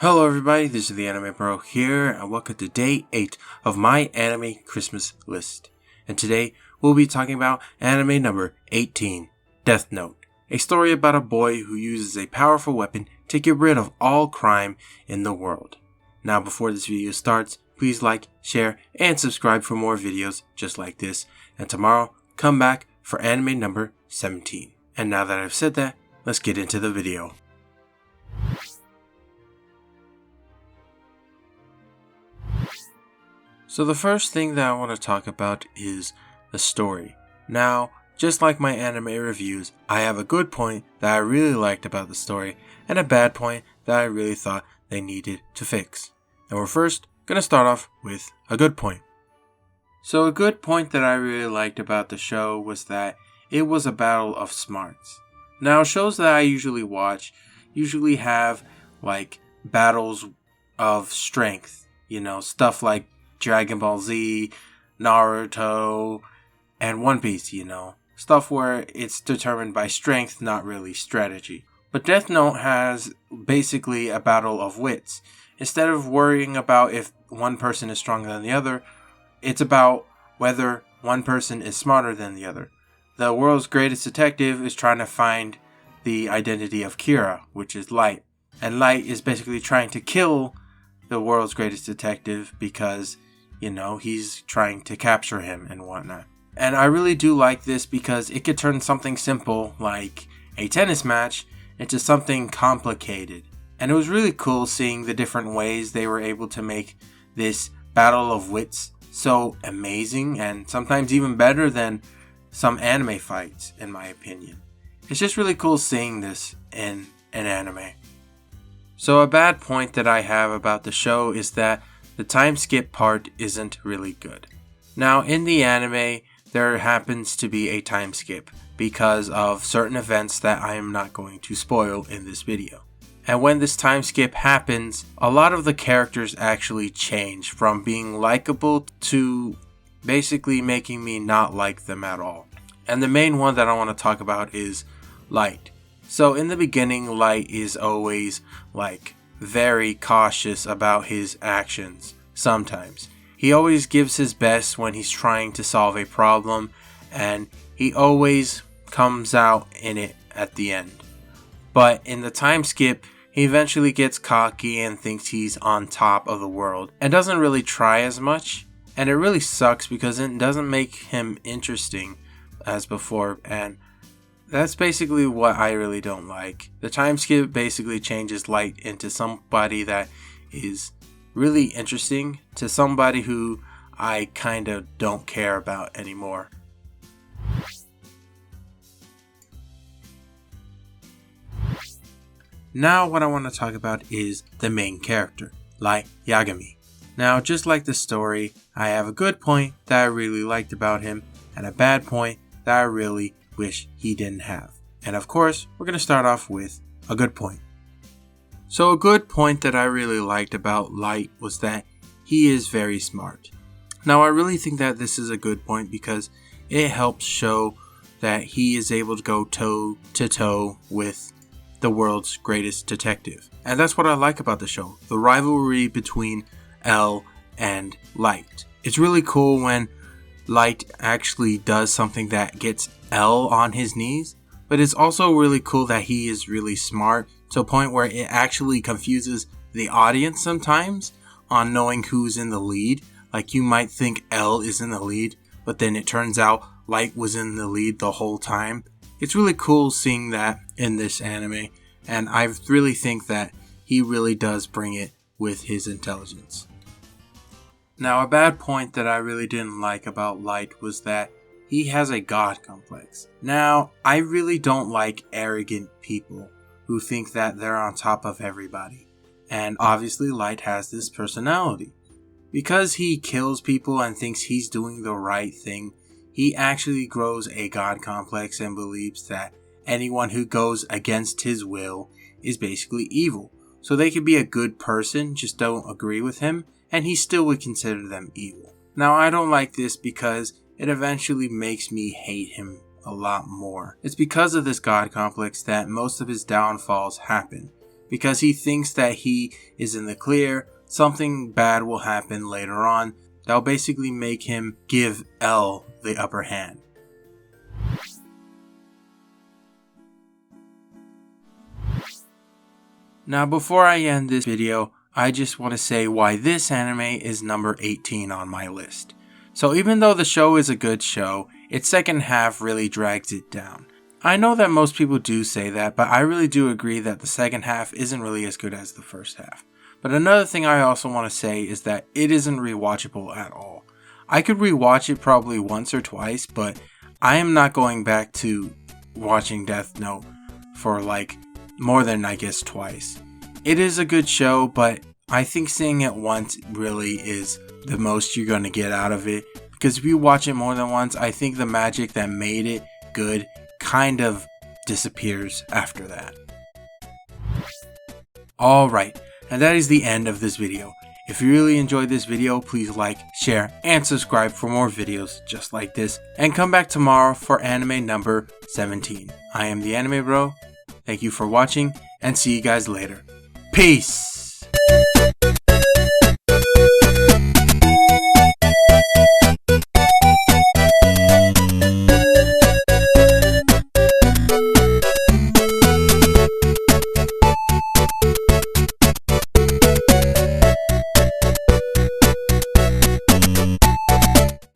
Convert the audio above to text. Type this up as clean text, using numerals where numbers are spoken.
Hello everybody, this is the Anime Bro here, and welcome to day 8 of my anime Christmas list. And today, we'll be talking about anime number 18, Death Note, a story about a boy who uses a powerful weapon to get rid of all crime in the world. Now before this video starts, please like, share, and subscribe for more videos just like this, and tomorrow, come back for anime number 17. And now that I've said that, let's get into the video. So the first thing that I want to talk about is the story. Now, just like my anime reviews, I have a good point that I really liked about the story and a bad point that I really thought they needed to fix. And we're first going to start off with a good point. So a good point that I really liked about the show was that it was a battle of smarts. Now, shows that I usually watch usually have like battles of strength, stuff like Dragon Ball Z, Naruto, and One Piece, stuff where it's determined by strength, not really strategy. But Death Note has basically a battle of wits. Instead of worrying about if one person is stronger than the other, it's about whether one person is smarter than the other. The world's greatest detective is trying to find the identity of Kira, which is Light. And Light is basically trying to kill the world's greatest detective because he's trying to capture him and whatnot. And I really do like this because it could turn something simple like a tennis match into something complicated. And it was really cool seeing the different ways they were able to make this battle of wits so amazing and sometimes even better than some anime fights, in my opinion. It's just really cool seeing this in an anime. So a bad point that I have about the show is that the time skip part isn't really good. Now, in the anime, there happens to be a time skip because of certain events that I am not going to spoil in this video. And when this time skip happens, a lot of the characters actually change from being likable to basically making me not like them at all. And the main one that I want to talk about is Light. So in the beginning, Light is always very cautious about his actions. Sometimes he always gives his best when he's trying to solve a problem, and he always comes out in it at the end. But in the time skip, he eventually gets cocky and thinks he's on top of the world and doesn't really try as much, and it really sucks because it doesn't make him interesting as before, and that's basically what I really don't like. The time skip basically changes Light into somebody that is really interesting to somebody who I kind of don't care about anymore. Now what I want to talk about is the main character, Light Yagami. Now just like the story, I have a good point that I really liked about him and a bad point that I really wish he didn't have. And of course, we're going to start off with a good point. So a good point that I really liked about Light was that he is very smart. Now I really think that this is a good point because it helps show that he is able to go toe to toe with the world's greatest detective. And that's what I like about the show, the rivalry between L and Light. It's really cool when Light actually does something that gets L on his knees, but it's also really cool that he is really smart to a point where it actually confuses the audience sometimes on knowing who's in the lead. Like you might think L is in the lead, but then it turns out Light was in the lead the whole time. It's really cool seeing that in this anime, and I really think that he really does bring it with his intelligence. Now, a bad point that I really didn't like about Light was that he has a god complex. Now, I really don't like arrogant people who think that they're on top of everybody. And obviously Light has this personality. Because he kills people and thinks he's doing the right thing, he actually grows a god complex and believes that anyone who goes against his will is basically evil. So they could be a good person, just don't agree with him, and he still would consider them evil. Now, I don't like this because it eventually makes me hate him a lot more. It's because of this god complex that most of his downfalls happen, because he thinks that he is in the clear. Something bad will happen later on that will basically make him give L the upper hand. Now before I end this video, I just want to say why this anime is number 18 on my list. So even though the show is a good show, its second half really drags it down. I know that most people do say that, but I really do agree that the second half isn't really as good as the first half. But another thing I also want to say is that it isn't rewatchable at all. I could rewatch it probably once or twice, but I am not going back to watching Death Note for like more than I guess twice. It is a good show, but I think seeing it once really is the most you're going to get out of it. Because if you watch it more than once, I think the magic that made it good kind of disappears after that. Alright, and that is the end of this video. If you really enjoyed this video, please like, share, and subscribe for more videos just like this. And come back tomorrow for anime number 17. I am the Anime Bro. Thank you for watching, and see you guys later. Peace!